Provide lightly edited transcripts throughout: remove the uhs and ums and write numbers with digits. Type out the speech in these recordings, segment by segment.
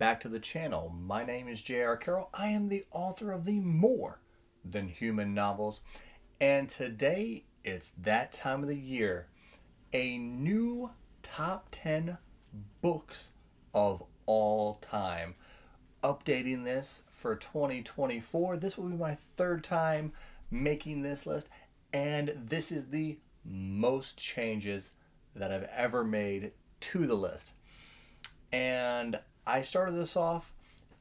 back to the channel. My name is J.R. Carroll. I am the author of the More Than Human novels. And today it's that time of the year. A new top 10 books of all time. Updating this for 2024. This will be my third time making this list. And this is the most changes that I've ever made to the list. And I started this off.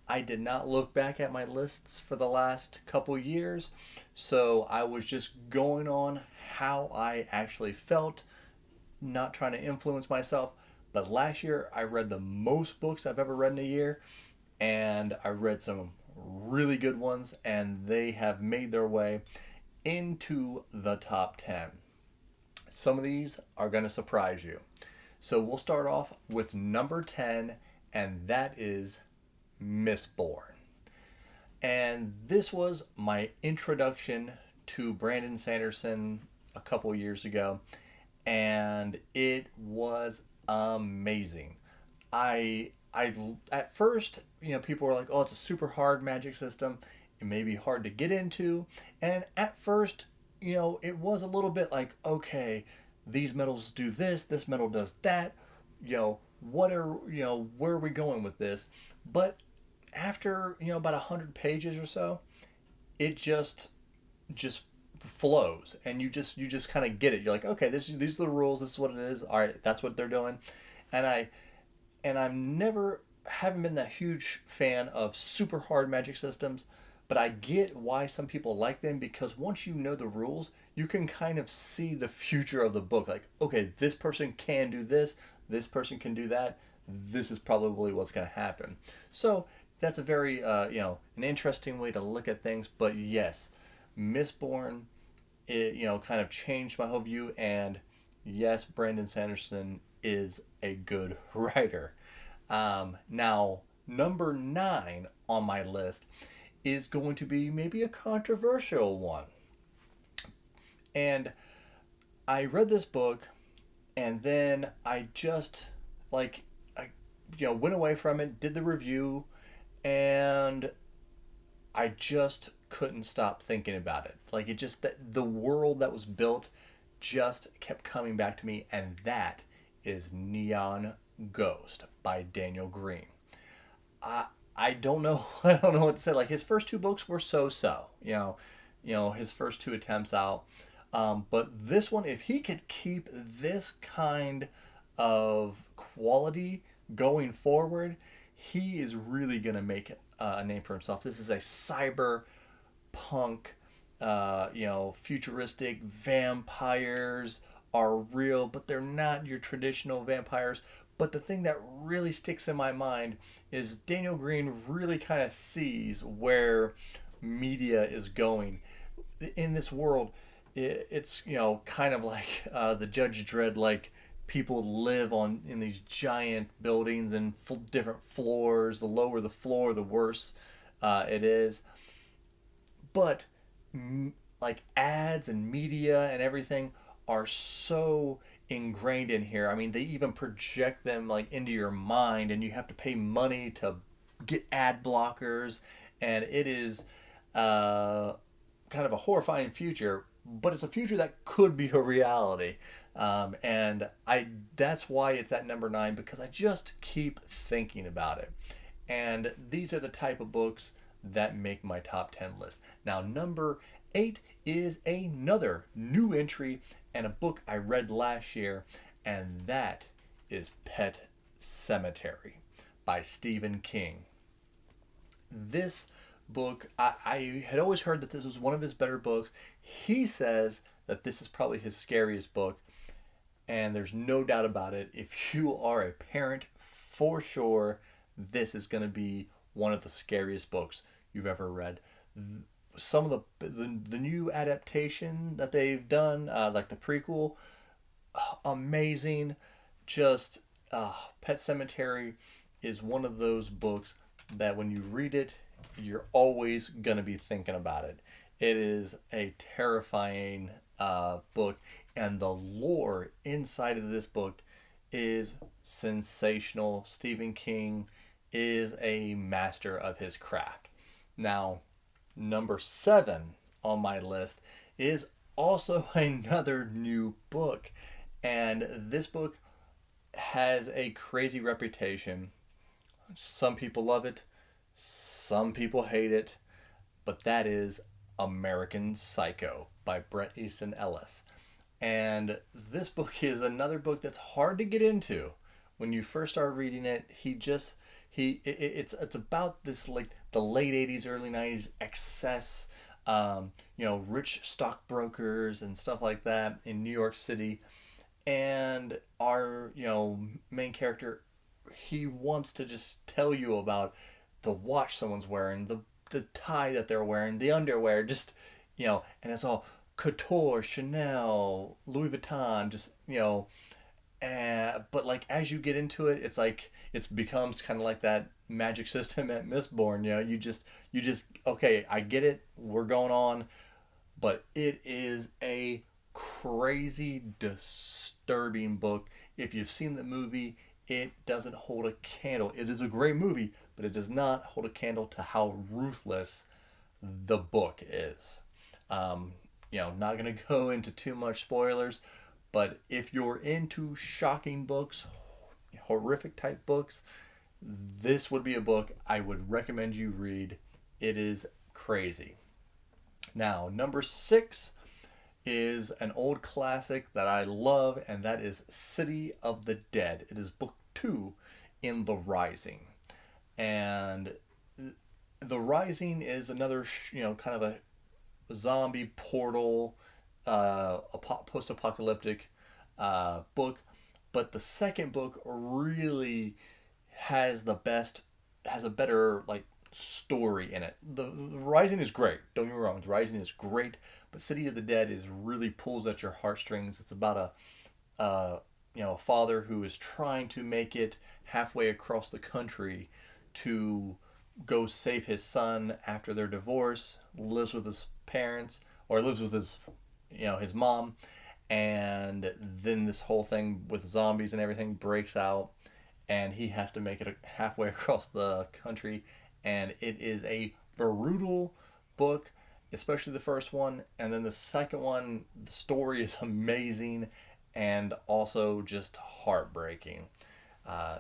I did not look back at my lists for the last couple years, so I was just going on how I actually felt, not trying to influence myself. But last year, I read the most books I've ever read in a year, and I read some really good ones, and they have made their way into the top 10. Some of these are going to surprise you. So we'll start off with number 10, and that is Missborne. And this was my introduction to Brandon Sanderson a couple years ago, and it was amazing. I at first, people were like, "Oh, it's a super hard magic system. It may be hard to get into." And at first, it was a little bit like, "Okay, these metals do this, this metal does that, what are, where are we going with this?" But after, about 100 pages or so, it just flows, and you just kind of get it. You're like, "Okay, these are the rules, this is what it is. All right, that's what they're doing." And I'm never haven't been that huge fan of super hard magic systems, but I get why some people like them, because once you know the rules, you can kind of see the future of the book. Like, okay, this person can do this person can do that. This is probably what's going to happen. So that's a very, an interesting way to look at things. But yes, Missborne, it, kind of changed my whole view. And yes, Brandon Sanderson is a good writer. Now, number 9 on my list is going to be maybe a controversial one. And I read this book, and then I just, went away from it, did the review, and I just couldn't stop thinking about it. Like, it just, the world that was built just kept coming back to me, and that is Neon Ghost by Daniel Green. I don't know. I don't know what to say. Like, his first two books were so-so. His first two attempts out. But this one, if he could keep this kind of quality going forward, he is really gonna make a name for himself. This is a cyber punk, futuristic. Vampires are real, but they're not your traditional vampires. But the thing that really sticks in my mind is Daniel Green really kind of sees where media is going in this world. It's kind of like the Judge Dredd, like people live on in these giant buildings and different floors. The lower the floor, the worse it is. But like ads and media and everything are so ingrained in here. I mean, they even project them like into your mind, and you have to pay money to get ad blockers, and it is kind of a horrifying future. But it's a future that could be a reality, and I that's why it's at number 9, because I just keep thinking about it. And these are the type of books that make my top 10 list. Now, number 8 is another new entry and a book I read last year, and that is Pet Sematary by Stephen King. This book, I had always heard that this was one of his better books. He says that this is probably his scariest book, and there's no doubt about it. If you are a parent, for sure, this is going to be one of the scariest books you've ever read. Some of the new adaptation that they've done, like the prequel, amazing. Just Pet Sematary is one of those books that when you read it, you're always gonna be thinking about it. It is a terrifying book, and the lore inside of this book is sensational. Stephen King is a master of his craft. Now, number 7 on my list is also another new book. And this book has a crazy reputation. Some people love it, some people hate it, but that is American Psycho by Bret Easton Ellis. And this book is another book that's hard to get into. When you first start reading it, it's about this, like, the late 80s, early 90s excess, rich stockbrokers and stuff like that in New York City. And our, main character, he wants to just tell you about the watch someone's wearing, the tie that they're wearing, the underwear, just, and it's all couture, Chanel, Louis Vuitton, just, but like as you get into it, it's like it becomes kind of like that magic system at Missborne. You just okay, I get it. We're going on, but it is a crazy, disturbing book. If you've seen the movie, it doesn't hold a candle. It is a great movie, but it does not hold a candle to how ruthless the book is. Um, not going to go into too much spoilers, but if you're into shocking books, horrific type books, this would be a book I would recommend you read. It is crazy. Now, number 6 is an old classic that I love, and that is City of the Dead. It is book 2 in The Rising. And The Rising is another, kind of a zombie portal, a post-apocalyptic book. But the second book really has a better, like, story in it. The Rising is great. Don't get me wrong. The Rising is great, but City of the Dead is really pulls at your heartstrings. It's about a father who is trying to make it halfway across the country to go save his son after their divorce. Lives with his parents, or lives with his mom, and then this whole thing with zombies and everything breaks out, and he has to make it halfway across the country, and it is a brutal book, especially the first one, and then the second one, the story is amazing and also just heartbreaking.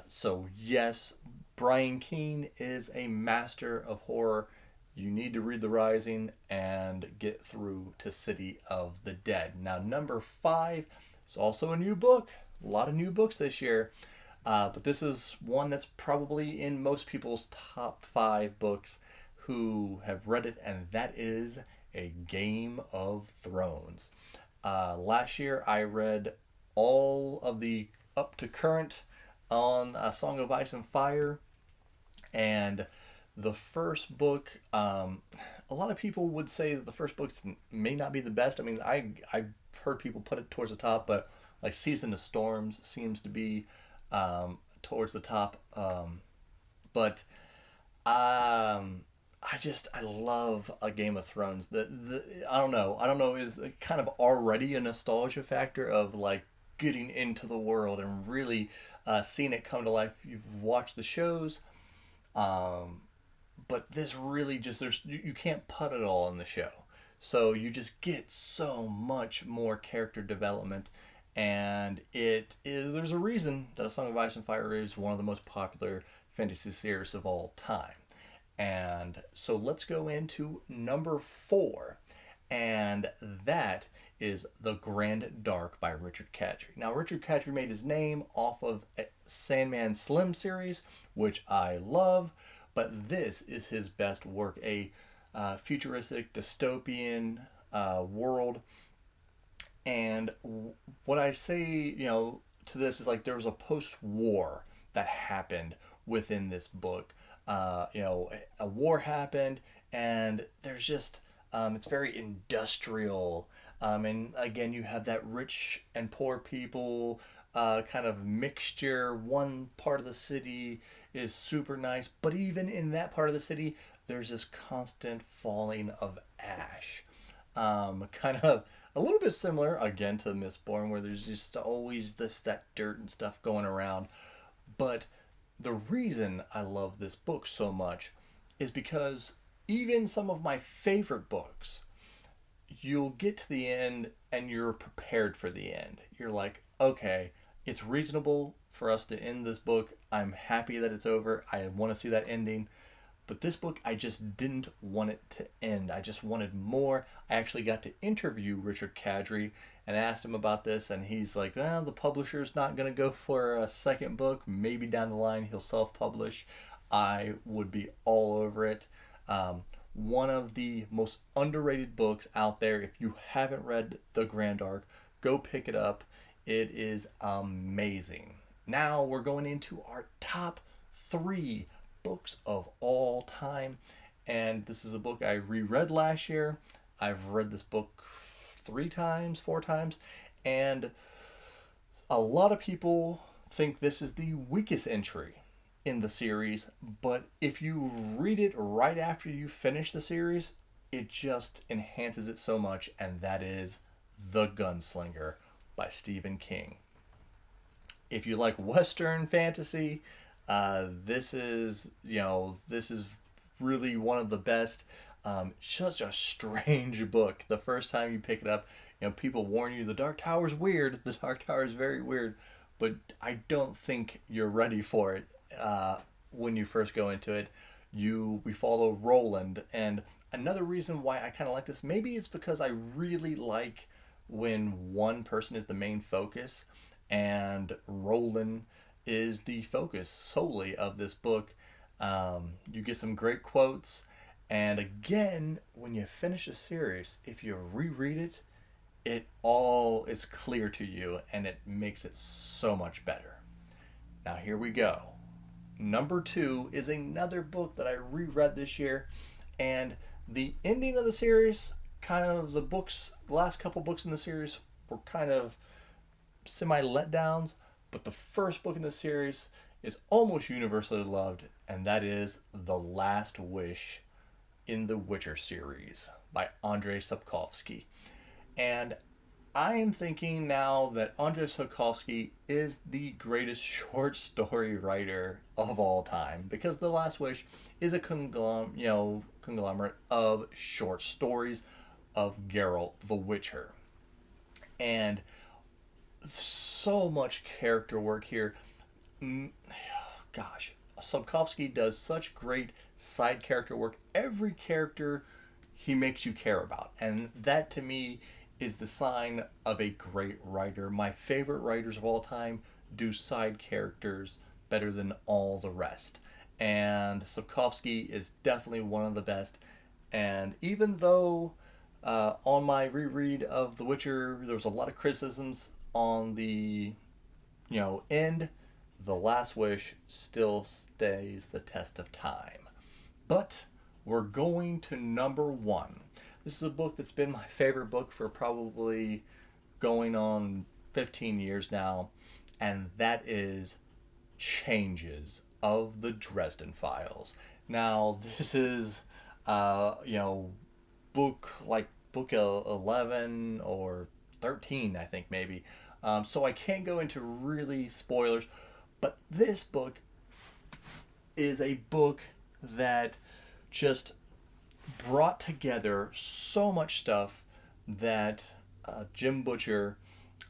So yes, Brian Keene is a master of horror. You need to read The Rising and get through to City of the Dead. Now, number 5 is also a new book. A lot of new books this year. But this is one that's probably in most people's top 5 books who have read it, and that is A Game of Thrones. Last year, I read all of the up to current on A Song of Ice and Fire, and the first book, a lot of people would say that the first book may not be the best. I mean, I've heard people put it towards the top, but like Season of Storms seems to be towards the top. But I love A Game of Thrones. The I don't know, is kind of already a nostalgia factor of like getting into the world and really seeing it come to life. You've watched the shows. Um, but this really just you can't put it all in the show, so you just get so much more character development, and there's a reason that A Song of Ice and Fire is one of the most popular fantasy series of all time. And so let's go into number 4, and that is The Grand Dark by Richard Catry. Now, Richard Catry made his name off of a Sandman Slim series, which I love, but this is his best work, a futuristic dystopian world. And what I say, to this is like there was a post-war that happened within this book. A war happened, and there's just it's very industrial. And again, you have that rich and poor people kind of mixture. One part of the city is super nice, but even in that part of the city, there's this constant falling of ash. Kind of a little bit similar again to Mistborn, where there's just always that dirt and stuff going around. But the reason I love this book so much is because even some of my favorite books, you'll get to the end and you're prepared for the end. You're like, okay, it's reasonable for us to end this book. I'm happy that it's over. I want to see that ending. But this book, I just didn't want it to end. I just wanted more. I actually got to interview Richard Kadrey and asked him about this, and he's like, well, the publisher's not going to go for a second book. Maybe down the line he'll self-publish. I would be all over it. One of the most underrated books out there. If you haven't read The Grand Arc, go pick it up. It is amazing. Now we're going into our top 3 books of all time, and this is a book I reread last year. I've read this book 4 times, and a lot of people think this is the weakest entry in the series, but if you read it right after you finish the series, it just enhances it so much, and that is The Gunslinger by Stephen King. If you like Western fantasy, this is really one of the best. Such a strange book. The first time you pick it up, people warn you the Dark Tower's weird. The Dark Tower is very weird, but I don't think you're ready for it when you first go into it. We follow Roland, and another reason why I kind of like this, maybe it's because I really like when one person is the main focus, and Roland is the focus solely of this book. You get some great quotes, and again, when you finish a series, if you reread it, it all is clear to you, and it makes it so much better. Now here we go. Number 2 is another book that I reread this year, and the ending of the series, kind of the last couple books in the series were kind of semi letdowns, but the first book in the series is almost universally loved, and that is The Last Wish in the Witcher series by Andrzej Sapkowski. And I am thinking now that Andrzej Sapkowski is the greatest short story writer of all time, because The Last Wish is a conglomerate of short stories of Geralt the Witcher. And so much character work here. Gosh, Sapkowski does such great side character work. Every character he makes you care about, and that to me is the sign of a great writer. My favorite writers of all time do side characters better than all the rest, and Sapkowski is definitely one of the best. And even though on my reread of The Witcher there was a lot of criticisms on the end, The Last Wish still stays the test of time. But we're going to number 1. This is a book that's been my favorite book for probably going on 15 years now, and that is Changes of the Dresden Files. Now, this is book 11 or 13, I think, maybe. So I can't go into really spoilers, but this book is a book that just brought together so much stuff that Jim Butcher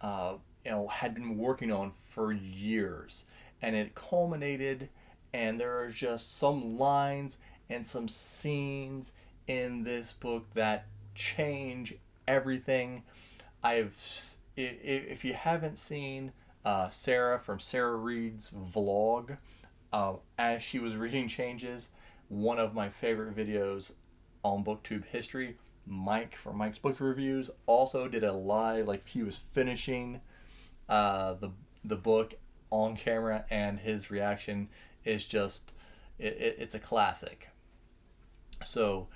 had been working on for years, and it culminated, and there are just some lines and some scenes in this book that change everything. If you haven't seen Sarah from Sarah Reed's vlog as she was reading Changes, one of my favorite videos on BookTube history, Mike from Mike's Book Reviews also did a live, like he was finishing the book on camera, and his reaction is just it's a classic. So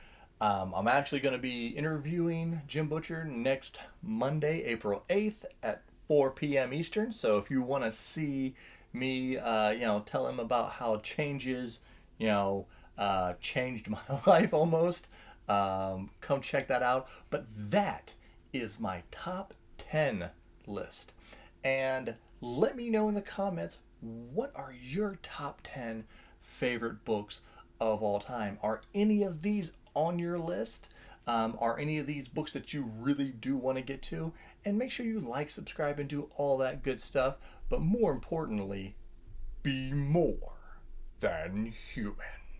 I'm actually going to be interviewing Jim Butcher next Monday, April 8th at 4 p.m. Eastern. So if you want to see me, tell him about how Changes, changed my life almost, come check that out. But that is my top 10 list. And let me know in the comments, what are your top 10 favorite books of all time? Are any of these on your list? Are any of these books that you really do want to get to? And make sure you like, subscribe, and do all that good stuff. But more importantly, be more than human.